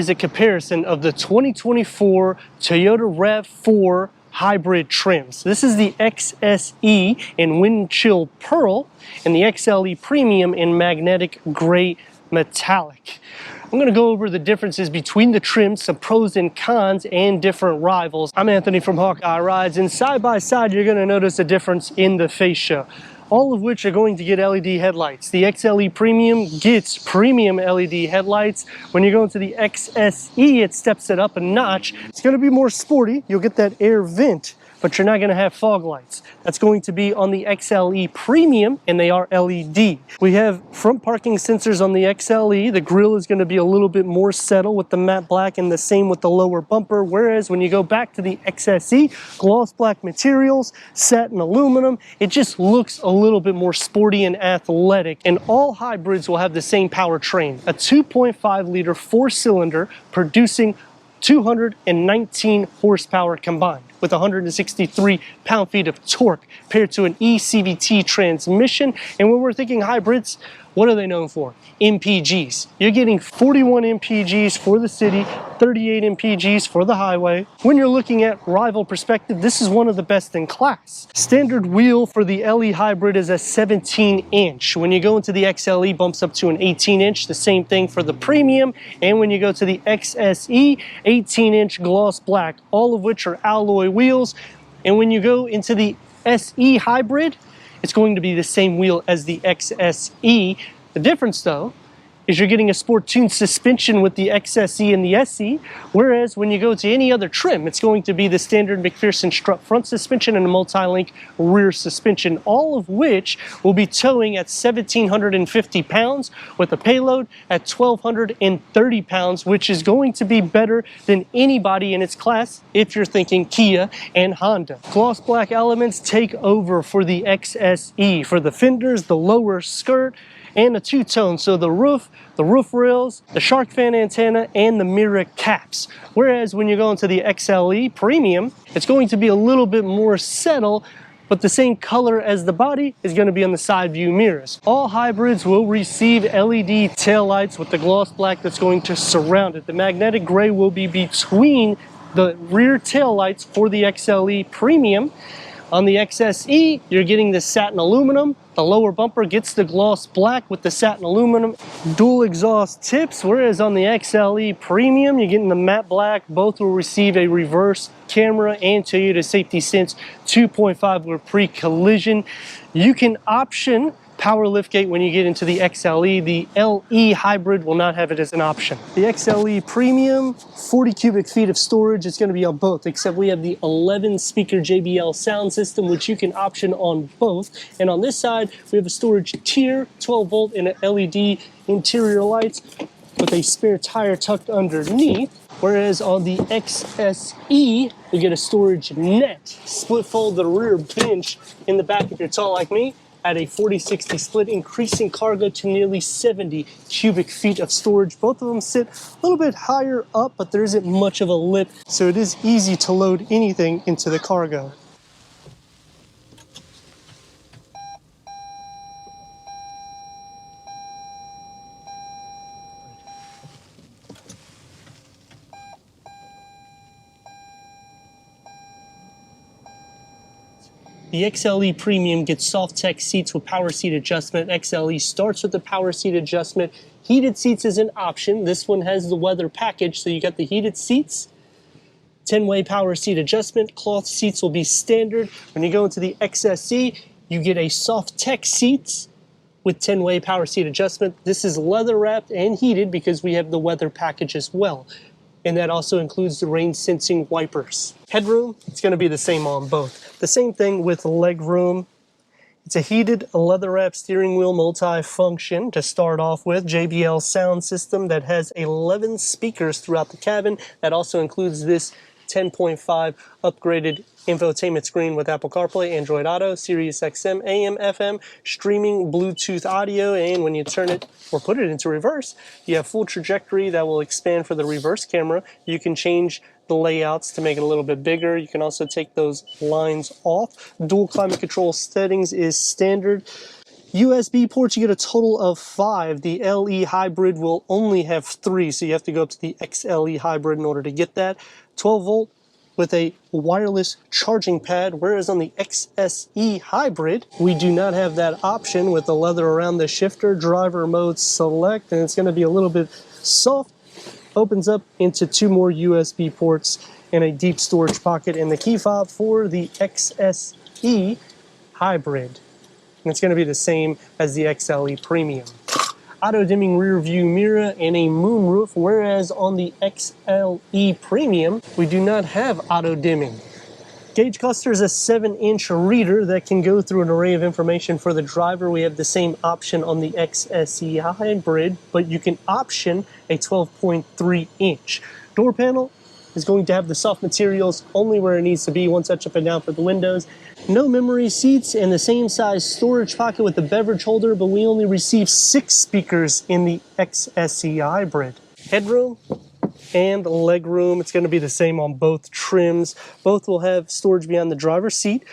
is a comparison of the 2024 Toyota Rav4 Hybrid trims. This is the XSE in Wind Chill Pearl and the XLE Premium in Magnetic Gray Metallic. I'm going to go over the differences between the trims, some pros and cons, and different rivals. I'm Anthony from Hawkeye Rides, and side by side you're going to notice a difference in the fascia, all of which are going to get LED headlights. The XLE Premium gets premium LED headlights. When you go into the XSE, it steps it up a notch. It's going to be more sporty. You'll get that air vent, but you're not going to have fog lights. That's going to be on the XLE Premium, and they are LED. We have front parking sensors on the XLE. The grille is going to be a little bit more settled with the matte black, and the same with the lower bumper, whereas when you go back to the XSE, gloss black materials, satin aluminum, it just looks a little bit more sporty and athletic. And all hybrids will have the same powertrain, a 2.5 liter 4-cylinder producing 219 horsepower combined with 163 pound-feet of torque paired to an eCVT transmission. And when we're thinking hybrids, what are they known for? MPGs. You're getting 41 MPGs for the city, 38 MPGs for the highway. When you're looking at rival perspective, this is one of the best in class. Standard wheel for the LE Hybrid is a 17-inch. When you go into the XLE, bumps up to an 18-inch. The same thing for the Premium. And when you go to the XSE, 18-inch gloss black, all of which are alloy wheels. And when you go into the SE Hybrid, it's going to be the same wheel as the XSE. The difference, though, is you're getting a sport-tuned suspension with the XSE and the SE, whereas when you go to any other trim, it's going to be the standard McPherson strut front suspension and a multi-link rear suspension, all of which will be towing at 1,750 pounds with a payload at 1,230 pounds, which is going to be better than anybody in its class if you're thinking Kia and Honda. Gloss black elements take over for the XSE for the fenders, the lower skirt, and a two-tone, so the roof rails, the shark fin antenna, and the mirror caps. Whereas when you go into the XLE Premium, it's going to be a little bit more settled, but the same color as the body is going to be on the side view mirrors. All hybrids will receive LED taillights with the gloss black that's going to surround it. The magnetic gray will be between the rear taillights for the XLE Premium. On the XSE, you're getting the satin aluminum. The lower bumper gets the gloss black with the satin aluminum dual exhaust tips, whereas on the XLE Premium, you're getting the matte black. Both will receive a reverse camera and Toyota Safety Sense 2.5 with pre-collision. You can option power liftgate when you get into the XLE. The LE Hybrid will not have it as an option. The XLE Premium, 40 cubic feet of storage. It's going to be on both, except we have the 11 speaker JBL sound system, which you can option on both. And on this side, we have a storage tier, 12 volt and LED interior lights with a spare tire tucked underneath. Whereas on the XSE, you get a storage net, split fold the rear bench in the back if you're tall like me, at a 40-60 split, increasing cargo to nearly 70 cubic feet of storage. Both of them sit a little bit higher up, but there isn't much of a lip, so it is easy to load anything into the cargo. The XLE Premium gets soft tech seats with power seat adjustment. XLE starts with the power seat adjustment. Heated seats is an option. This one has the weather package, so you got the heated seats, 10-way power seat adjustment. Cloth seats will be standard. When you go into the XSE, you get a soft tech seats with 10-way power seat adjustment. This is leather wrapped and heated because we have the weather package as well. And that also includes the rain sensing wipers. Headroom, it's going to be the same on both. The same thing with leg room. It's a heated leather wrap steering wheel multi-function to start off with. JBL sound system that has 11 speakers throughout the cabin. That also includes this 10.5 upgraded infotainment screen with Apple CarPlay, Android Auto, Sirius XM, AM, FM, streaming, Bluetooth audio, and when you turn it or put it into reverse, you have full trajectory that will expand for the reverse camera. You can change the layouts to make it a little bit bigger. You can also take those lines off. Dual climate control settings is standard. USB ports, you get a total of 5. The LE Hybrid will only have 3, so you have to go up to the XLE Hybrid in order to get that. 12 volt with a wireless charging pad, whereas on the XSE Hybrid, we do not have that option with the leather around the shifter. Driver mode select, and it's going to be a little bit soft. Opens up into 2 more USB ports and a deep storage pocket, and the key fob for the XSE Hybrid. And it's going to be the same as the XLE Premium. Auto dimming rear view mirror and a moonroof, whereas on the XLE Premium, we do not have auto dimming. Gauge cluster is a 7-inch reader that can go through an array of information for the driver. We have the same option on the XSE Hybrid, but you can option a 12.3-inch. Door panel is going to have the soft materials only where it needs to be, one touch up and down for the windows. No memory seats and the same size storage pocket with the beverage holder, but we only receive 6 speakers in the XSE Hybrid. Headroom and legroom, it's going to be the same on both trims. Both will have storage behind the driver's seat.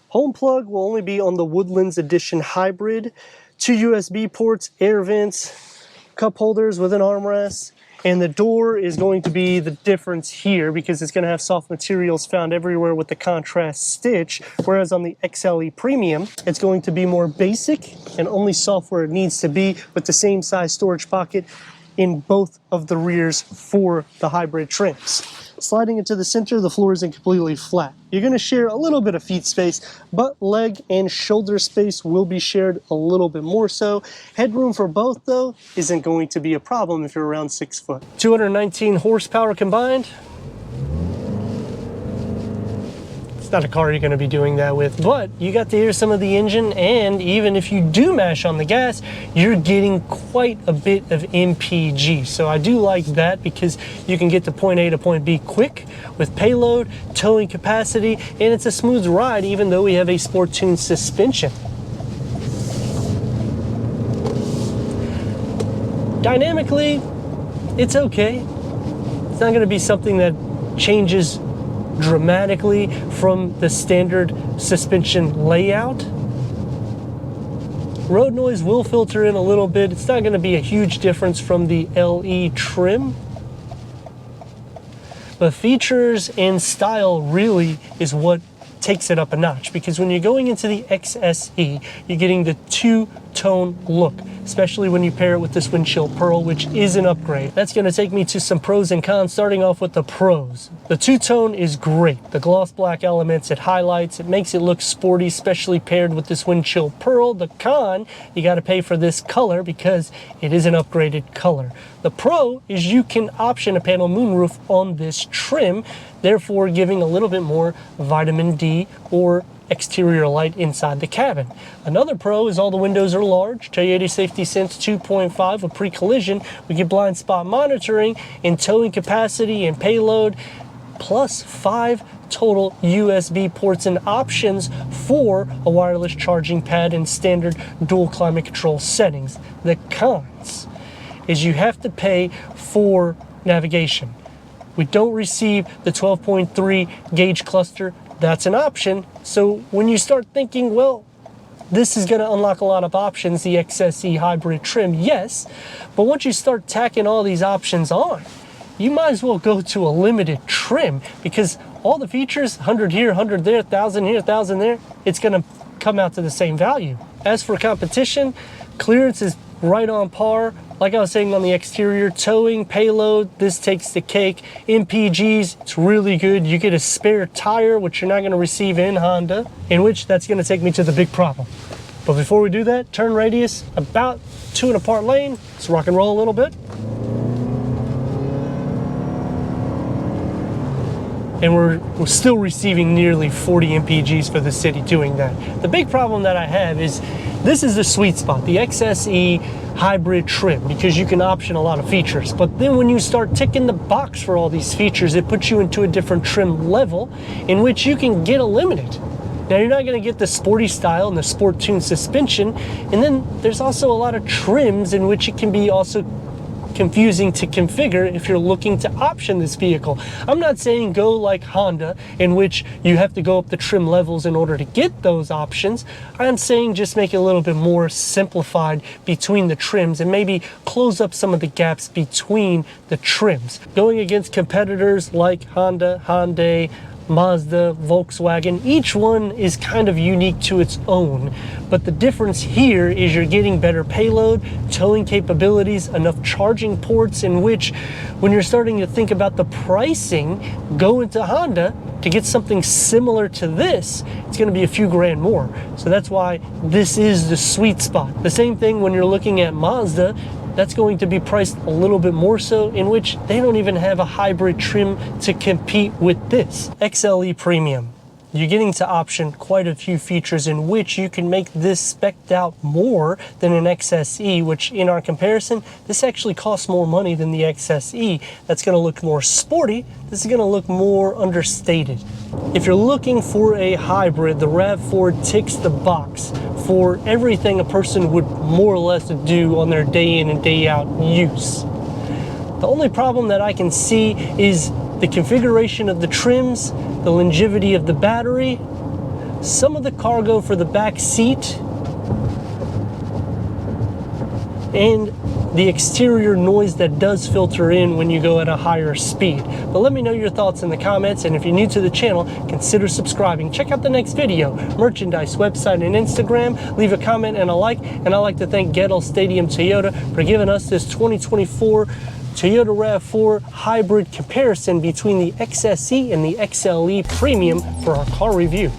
Home plug will only be on the Woodland Edition Hybrid. 2 USB ports, air vents, cup holders with an armrest. And the door is going to be the difference here because it's going to have soft materials found everywhere with the contrast stitch, whereas on the XLE Premium, it's going to be more basic and only soft where it needs to be with the same size storage pocket in both of the rears for the hybrid trims. Sliding into the center, the floor isn't completely flat. You're going to share a little bit of feet space, but leg and shoulder space will be shared a little bit more so. Headroom for both, though, isn't going to be a problem if you're around 6 foot. 219 horsepower combined. It's not a car you're going to be doing that with, but you got to hear some of the engine, and even if you do mash on the gas, you're getting quite a bit of MPG. So I do like that because you can get to point A to point B quick with payload, towing capacity, and it's a smooth ride even though we have a sport tuned suspension. Dynamically, it's okay. It's not going to be something that changes dramatically from the standard suspension layout. Road noise will filter in a little bit. It's not going to be a huge difference from the LE trim. But features and style really is what takes it up a notch, because when you're going into the XSE, you're getting the two-tone look, especially when you pair it with this windshield pearl, which is an upgrade. That's going to take me to some pros and cons, starting off with the pros. The two-tone is great. The gloss black elements, it highlights, it makes it look sporty, especially paired with this windshield pearl. The con, you got to pay for this color because it is an upgraded color. The pro is you can option a panel moonroof on this trim, therefore giving a little bit more vitamin D or exterior light inside the cabin. Another pro is all the windows are large. Toyota Safety Sense 2.5 with pre-collision. We get blind spot monitoring and towing capacity and payload, plus 5 total USB ports and options for a wireless charging pad and standard dual climate control settings. The cons is you have to pay for navigation. We don't receive the 12.3 gauge cluster. That's an option. So when you start thinking, well, this is going to unlock a lot of options, the XSE hybrid trim, yes, but once you start tacking all these options on, you might as well go to a limited trim, because all the features, 100 here, 100 there, 1,000 here, 1,000 there, it's going to come out to the same value. As for competition, clearance is right on par. Like I was saying on the exterior, towing, payload, this takes the cake. MPGs, it's really good. You get a spare tire, which you're not going to receive in Honda, in which that's going to take me to the big problem. But before we do that, turn radius about 2 and a part lane. Let's rock and roll a little bit. And we're still receiving nearly 40 MPGs for the city doing that. The big problem that I have is this is the sweet spot, the XSE hybrid trim, because you can option a lot of features. But then when you start ticking the box for all these features, it puts you into a different trim level in which you can get eliminated. Now, you're not going to get the sporty style and the sport tuned suspension. And then there's also a lot of trims in which it can be also confusing to configure if you're looking to option this vehicle. I'm not saying go like Honda, in which you have to go up the trim levels in order to get those options. I'm saying just make it a little bit more simplified between the trims and maybe close up some of the gaps between the trims. Going against competitors like Honda, Hyundai, Mazda, Volkswagen, each one is kind of unique to its own, but the difference here is you're getting better payload, towing capabilities, enough charging ports, in which when you're starting to think about the pricing, go into Honda to get something similar to this. It's going to be a few grand more. So that's why this is the sweet spot. The same thing when you're looking at Mazda, that's going to be priced a little bit more so, in which they don't even have a hybrid trim to compete with this. XLE Premium. You're getting to option quite a few features in which you can make this spec'd out more than an XSE, which in our comparison, this actually costs more money than the XSE. That's gonna look more sporty. This is gonna look more understated. If you're looking for a hybrid, the RAV4 ticks the box for everything a person would more or less do on their day in and day out use. The only problem that I can see is the configuration of the trims, the longevity of the battery, some of the cargo for the back seat, and the exterior noise that does filter in when you go at a higher speed. But let me know your thoughts in the comments, and if you're new to the channel, consider subscribing. Check out the next video, merchandise, website, and Instagram. Leave a comment and a like, and I'd like to thank Gettle Stadium Toyota for giving us this 2024 Toyota Rav4 Hybrid comparison between the XSE and the XLE Premium for our car review.